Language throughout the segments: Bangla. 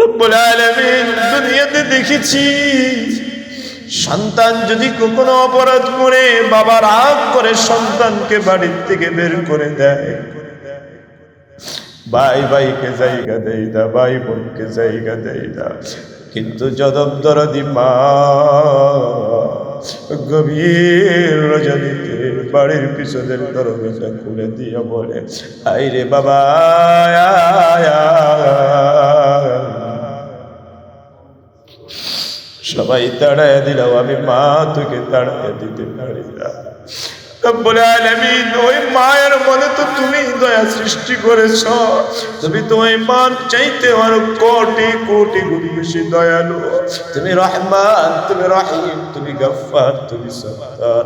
রব্বুল আলামিন দুনিয়াতে দেখেছি সন্তান যদি কখনো অপরাধ করে বাবা রাগ করে সন্তানকে বাড়ির থেকে বের করে দেয়, ভাই ভাইকে জায়গা দেয় না, ভাই বোনকে জায়গা দেয় না। কিন্তু জনমদরদি মা গভীর রজনীতে বাড়ির পিছনের দরজা খুলে দিয়ে বলে, আইরে বাবা সবাই তাড়ায় দিলাম, আমি মা তোকে তাড়ায় দিতে পারি না। রব্বুল আলামিন ওই মায়ের মনে তো তুমি দয়া সৃষ্টি করেছ, তুমি তো ওই মার চাইতে আরো কোটি কোটি গুণ বেশি দয়ালু। তুমি রহমান, তুমি রহিম, তুমি গফফার, তুমি সত্তার।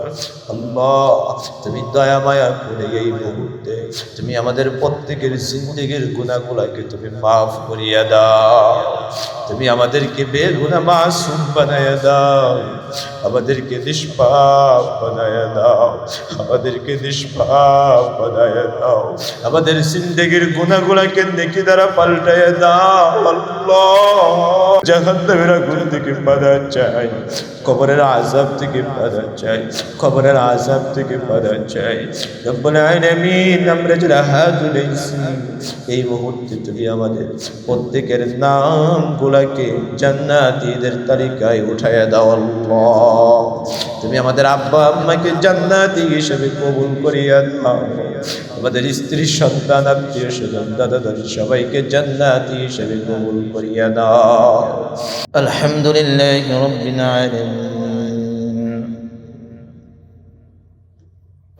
আল্লাহ তুমি দয়া মায়া করে এই মুহূর্তে তুমি আমাদের প্রত্যেকের জিন্দেগির গুনাহগুলোকে তুমি মাফ করিয়া দাও। তুমি আমাদেরকে বেগুনাহ মাসুম বানায়া দাও, আমাদেরকে নিষ্পাপ বানায়া দাও, আমাদেরকে নিষ্পাপ বানায়া দাও, আমাদের জিন্দেগির গুনাহগুলোকে নেকি দ্বারা পাল্টায়া দাও। আল্লাহ জাহান্নামের আগুন থেকে বাঁধা চাই, কবরের আযাব থেকে বাঁধা চাই, কবরের আযাব থেকে বাঁধা চাই। রব্বুল আলামিন আমরা যারা হাত তুলেছি এই মুহূর্তে তুমি আমাদের প্রত্যেকের নামগুলোকে জান্নাতীদের তালিকায় উঠাইয়া দাও। আল্লাহ তুমি আমাদের আব্বা আম্মাকে জান্নাতি হিসেবে কবুল করিয়া দাও, আমাদের স্ত্রী সন্তান আত্মীয় স্বজন দাদা দাদি সবাইকে জান্নাতি হিসেবে কবুল করিয়া দাও। আলহামদুলিল্লাহি রাব্বিল আলামিন,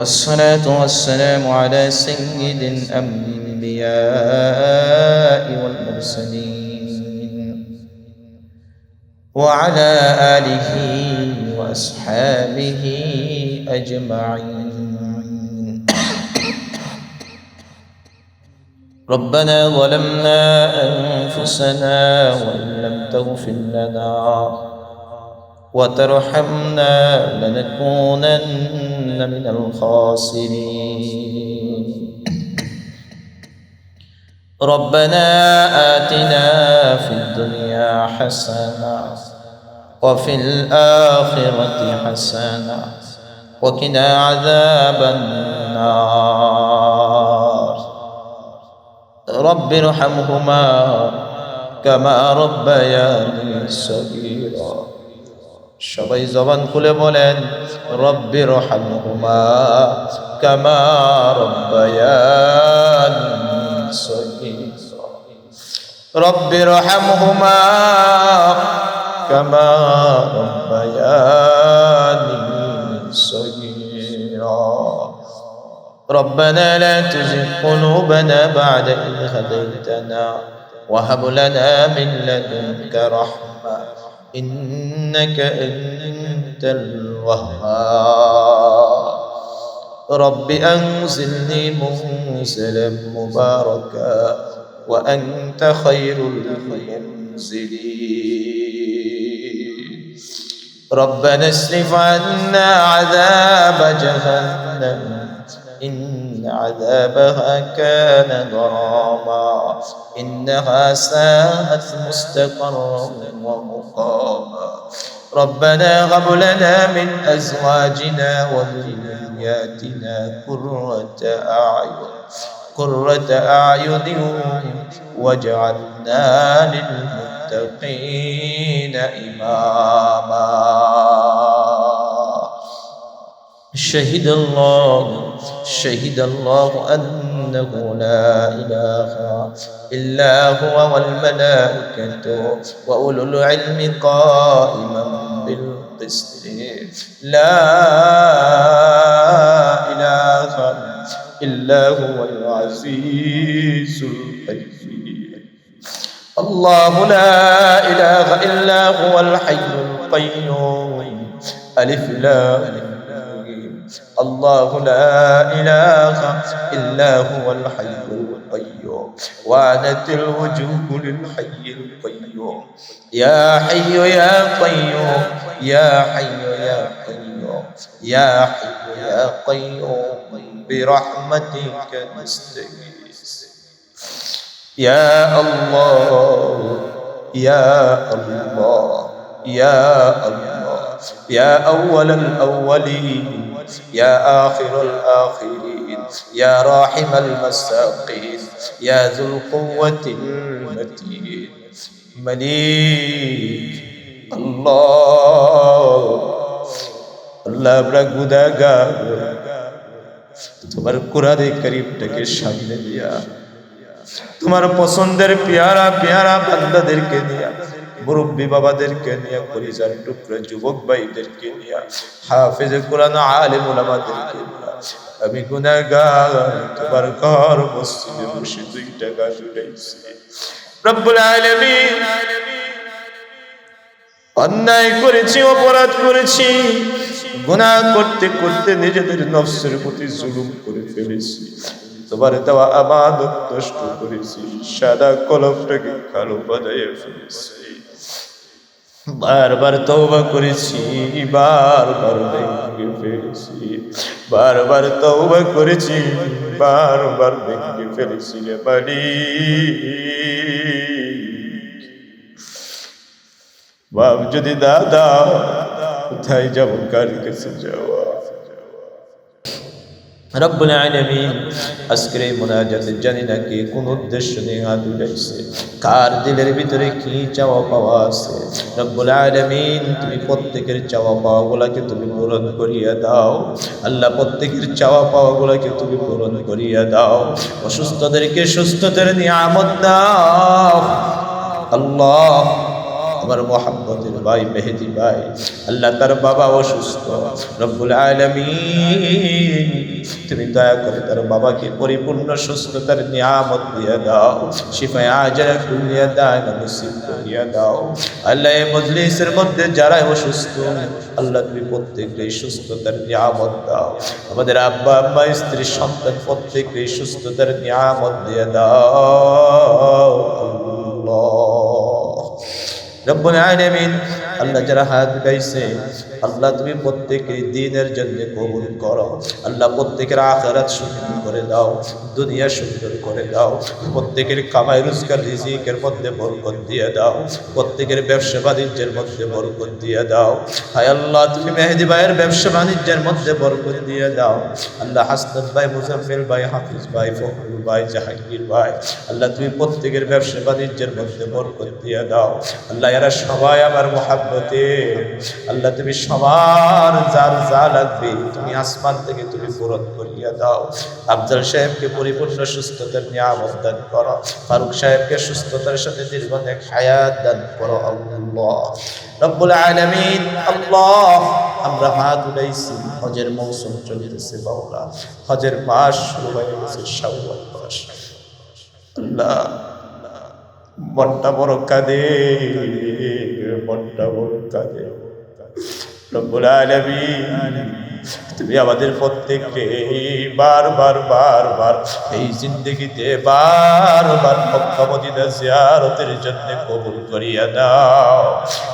والصلاة والسلام على سيد الأنبياء والمرسلين وعلى آله وأصحابه أجمعين. ربنا ظلمنا أنفسنا وإن لم تغفر لنا وترحمنا لنكونن من الخاسرين. ربنا آتنا في الدنيا حسنة وفي الآخرة حسنة وقنا عذاب النار. رب ارحمهما كما ربياني صغيرا. সবাই জবান খুলে বলেন, রব্বির রহমহুমা কামা রব্বায়ানি সগীরা। রব্বির রহমহুমা কামা রব্বায়ানি সগীরা। ربنا لا تزغ قلوبنا بعد إذ هديتنا وهب لنا من لدنك رحمة إنك أنت الوهاب. رب أنزلني منزلا مباركا وأنت خير المنزلين. ربنا اصرف عنا عذاب جهنم إن عذابها كان غراما إنها ساءت مستقرا ومقاما. ربنا هب لنا من أزواجنا وذرياتنا قرة أعين واجعلنا للمتقين إماما. شهد الله أنه لا إله إلا هو والملائكة وأولو العلم قائما بالقسط. لا إله إلا هو العزيز الحكيم. الله لا إله إلا هو الحي القيوم. ألف لام الله لا إله إلا هو الحي القيوم وعنت الوجوه للحي القيوم. يا حي يا قيوم يا حي يا قيوم يا حي يا قيوم برحمتك نستغيث. يا الله ইয়া আল্লাহ, ইয়া আল্লাহ, ইয়া আউয়ালাল আউয়ালিন, ইয়া আখিরাল আখিরিন, ইয়া রাহিমাল মাসাকিন, ইয়া যুল কুওয়াতিল মাতিন। মালিক আল্লাহ, আল্লাহ আমরা গুনাহগার, তোমার কোরআনে কারীমটাকে সামনে দিয়া, তোমার পছন্দের পেয়ারা পেয়ারা বান্দাদেরকে নিয়া, মুরব্বী বাবাদেরকে নিয়া, কলিজার টুকরা যুবক ভাইদেরকে নিয়া, হাফেজে কোরআন আলেম উলামাদেরকে নিয়া, আমি গুনাহগার তোমার ঘর মসজিদে বসে 2 টাকা জুড়াইছি। রব্বুল আলামিন, অন্যায় করেছি, অপরাধ করেছি, গুনাহ করতে করতে নিজেদের নফসের প্রতি জুলুম করে ফেলেছি, তোমার দেওয়া আমানত নষ্ট করেছি, সাদা কলমটাকে কালো বানাইয়া ফেলেছি। বারবার তওবা করেছি, বারবার ভেঙে ফেলেছি, বারবার তওবা করেছি, বারবার ভেঙে ফেলেছি রে মালিক। বাপ যদি দাদা, কোথায় যাব, কার কাছে যাওয়া? রব্বুল আলামিন, আজকের এই মুনাজাতে জানি না কে কোন উদ্দেশ্য নিয়ে হাত উঠাইছে, কার দিলের ভিতরে কি চাওয়া পাওয়া আছে। রব্বুল আলামিন, তুমি প্রত্যেকের চাওয়া পাওয়া গুলাকে তুমি পূরণ করিয়া দাও। আল্লাহ, প্রত্যেকের চাওয়া পাওয়া গুলাকে তুমি পূরণ করিয়া দাও। অসুস্থদেরকে সুস্থতার নিয়ামত দাও। আল্লাহ, আমার মোহাম্মদের ভাই মেহেদি ভাই, আল্লাহ তার বাবা অসুস্থ, রব্বুল আলামিন তুমি দয়া করে তার বাবাকে পরিপূর্ণ সুস্থতার নিয়ামত দিয়ে দাও, শিফায়ে আজরা কুলিয়া দান নসিব করিয়া দাও। আল্লাহ, এই মজলিসের মধ্যে যারা অসুস্থ, আল্লাহ তুমি প্রত্যেককে সুস্থতার নিয়ামত দাও। আমাদের আব্বা আম্মা, স্ত্রী, সন্তান প্রত্যেককে সুস্থতার নিয়ামত দিয়ে দাও। আল্লাহ রব্বুল আলামিন, আল্লাহ যারা হাত উঠাইছে, আল্লাহ তুমি প্রত্যেককে দ্বীনের জন্য কবুল করো। আল্লাহ, প্রত্যেকের আখিরাত সুন্দর করে দাও, দুনিয়া সুন্দর করে দাও। প্রত্যেকের কামাই রোজগার রিজিকের মধ্যে বরকত দিয়ে দাও। প্রত্যেকের ব্যবসা বাণিজ্যের মধ্যে বরকত দিয়ে দাও। হায় আল্লাহ, তুমি মেহেদি ভাইয়ের ব্যবসা বাণিজ্যের মধ্যে বরকত দিয়ে দাও। আল্লাহ, হাসনাত ভাই, মুজাম্মিল ভাই, হাফিজ ভাই, ফখরুল ভাই, জাহাঙ্গীর ভাই, আল্লাহ তুমি প্রত্যেকের ব্যবসা বাণিজ্যের মধ্যে বরকত দিয়ে দাও। আল্লাহ, এরা সবাই আমার মহাব্বতে, আল্লাহ তুমি সবার যার যা লাগবে তুমি আসমান থেকে তুমি পূরণ করিয়া দাও। আফজাল সাহেবকে পরিপূর্ণ সুস্থতার নিয়ামত দান করো। ফারুক সাহেবকে সুস্থতার সাথে দীর্ঘনেক হায়াত দান করো। আল্লাহ রব্বুল আলামিন, আল্লাহ আমরা হাত উঠাইছি, হজের মৌসুম চলতেছে বাউলা, হজের মাস শুরু হয়ে গেছে, শাওয়াল মাস। আল্লাহ, মনটা বড় কাঁদে, মনটা বড় কাঁদে। রব্বুল আলামিন, তুমি আমাদের প্রত্যেককে বারবার বারবার এই জিন্দেগিতে বারবার মক্কা মদিনা জিয়ারতের জন্য কবুল করিয়া দাও।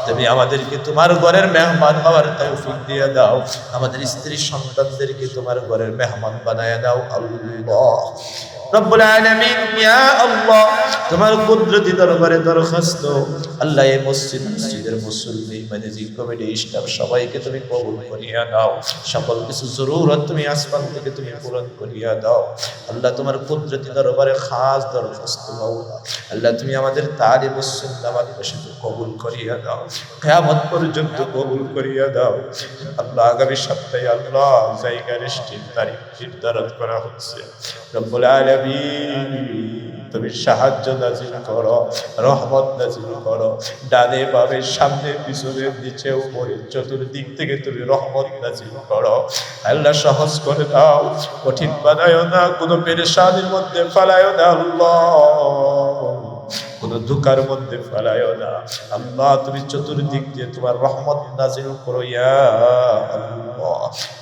তুমি আমাদেরকে তোমার ঘরের মেহমান হওয়ার তৌফিক দিয়ে দাও। আমাদের স্ত্রী সন্তানদেরকে তোমার ঘরের মেহমান বানায়া দাও। আল্লাহ রব্বুল আলামিন, ইয়া আল্লাহ, তোমার কুদরতি দরবারে দরখাস্ত, আল্লাহ এই মসজিদের মুসল্লি, ম্যানেজিং কমিটি, স্টাফ সবাইকে তুমি কবুল করিয়া দাও। সকল কিছু জরুরত তুমি আসমান থেকে তুমি পূরণ করিয়া দাও। আল্লাহ, তোমার কুদরতি দরবারে খাস দরখাস্ত মাওলা, আল্লাহ তুমি আমাদের তালিবুস সুন্নাহ মাদ্রাসাকে কবুল করিয়া দাও, কিয়ামত পর্যন্ত কবুল করিয়া দাও। আল্লাহ, আগামী সপ্তাহে আল্লাহ জায়গা রেস্টের তারিখ নির্ধারণ করা হচ্ছে। রব্বুল আলামিন, তুমি সাহায্য নাজিল করো, রহমত নাজিল করো। ডানে বামে সামনে পিছনে নিচে উপরে চতুর্দিক থেকে তুমি রহমত নাজিল করো। আল্লাহ, সহজ করে দাও, কঠিন বানায়ো না, কোনো পেরেশানির মধ্যে ফেলায়ো না। আল্লাহ, কোনো ধোঁকার মধ্যে ফেলায়ো না। আল্লাহ, তুমি চতুর্দিক দিয়ে তোমার রহমত নাজিল করো। ইয়া আল্লাহ,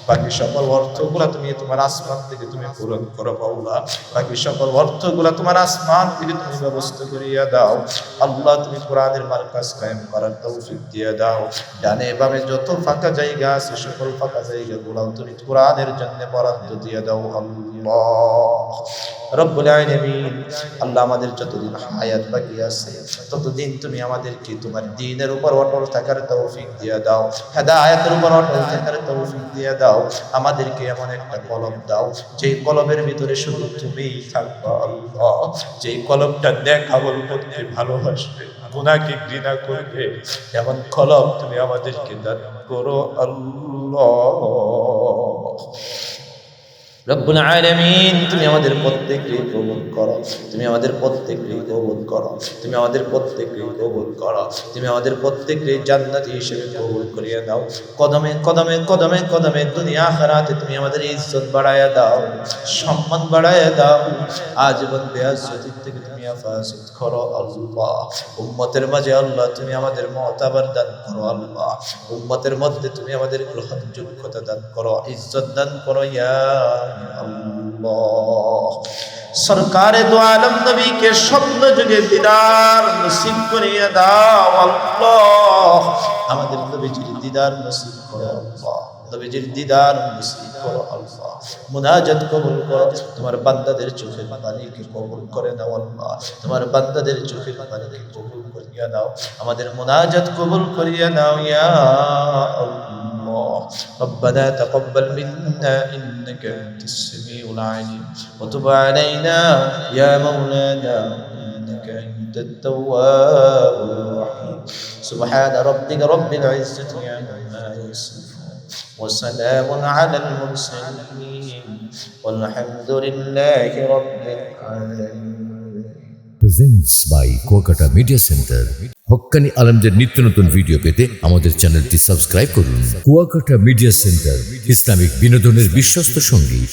বাকি সকল অর্থগুলা তুমি তোমার আসমান থেকে তুমি পূরণ করো মাওলা। বাকি সকল অর্থগুলা তোমার আসমান থেকে তুমি ব্যবস্থা করিয়া দাও। আল্লাহ, তুমি কোরআনের মার্কাজ কায়েম করার তৌফিক দিয়ে দাও। ডানে বামে যত ফাঁকা জায়গা আছে সকল ফাঁকা জায়গাগুলো তুমি কোরআনের জন্য বরাদ্দ দিয়ে দাও। আল্লাহ, আল্লাহ। রব্বুল আলামিন, আল্লাহ আমাদের যতদিন হায়াত বাকি আছে ততদিন তুমি আমাদেরকে তোমার দ্বীনের উপর অটল থাকার তৌফিক দিয়ে দাও, হেদায়েতের উপর অটল থাকার তৌফিক দিয়ে দাও। আমাদেরকে এমন একটা কলম দাও যেই কলমের ভিতরে শুধু তুমিই থাকবা আল্লাহ, যেই কলমটা নেক আমল করতে ভালোবাসবে, গুনাহকে ঘৃণা করবে, এমন কলম তুমি আমাদেরকে দান করো আল্লাহ। রব্বুল আলামিন, তুমি আমাদের প্রত্যেককে কবুল করো, তুমি আমাদের প্রত্যেককে কবুল করো, তুমি আমাদের প্রত্যেককে কবুল করো, তুমি আমাদের প্রত্যেককে জান্নাতি হিসেবে কবুল করিয়ে দাও। কদমে কদমে কদমে কদমে দুনিয়া আখিরাতে তুমি আমাদের ইজ্জত বাড়ায়া দাও, সম্মান বাড়ায়া দাও। আজীবন বেয়াজ্জতির থেকে তুমি হেফাজত করো আল্লাহ। উম্মতের মাঝে আল্লাহ তুমি আমাদের মুতাবার দান করো আল্লাহ। উম্মতের মধ্যে তুমি আমাদের গ্রহণযোগ্যতা দান করো, ইজ্জত দান করো ইয়া আল্লাহ। সরকারে দো আলম নবীকে স্বপ্ন যুগে দিদার নসিব করিয়ে দাও আল্লাহ। আমাদের নবীজির দিদার নসিব করো আল্লাহ, নবীজির দিদার নসিব করো আল্লাহ। মুনাজাত কবুল করো, তোমার বান্দাদের চোখের পানিকে কবুল করে নাও আল্লাহ, তোমার বান্দাদের চোখের পানিকে কবুল করিয়া নাও, আমাদের মুনাজাত কবুল করিয়া নাও ইয়া আল্লাহ। ربنا تقبل منا إنك أنت السميع العليم وتب علينا يا مولانا إنك أنت التواب الرحيم سبحان ربك رب العزة عما يصفون وسلام على المرسلين والحمد لله رب العالمين। Presents by Kuakata Media Center. হক্কানি আলেমদের নিত্য নতুন ভিডিও পেতে আমাদের চ্যানেলটি সাবস্ক্রাইব করুন। কুয়াকাটা মিডিয়া সেন্টার, ইসলামিক বিনোদনের বিশ্বস্ত সঙ্গী।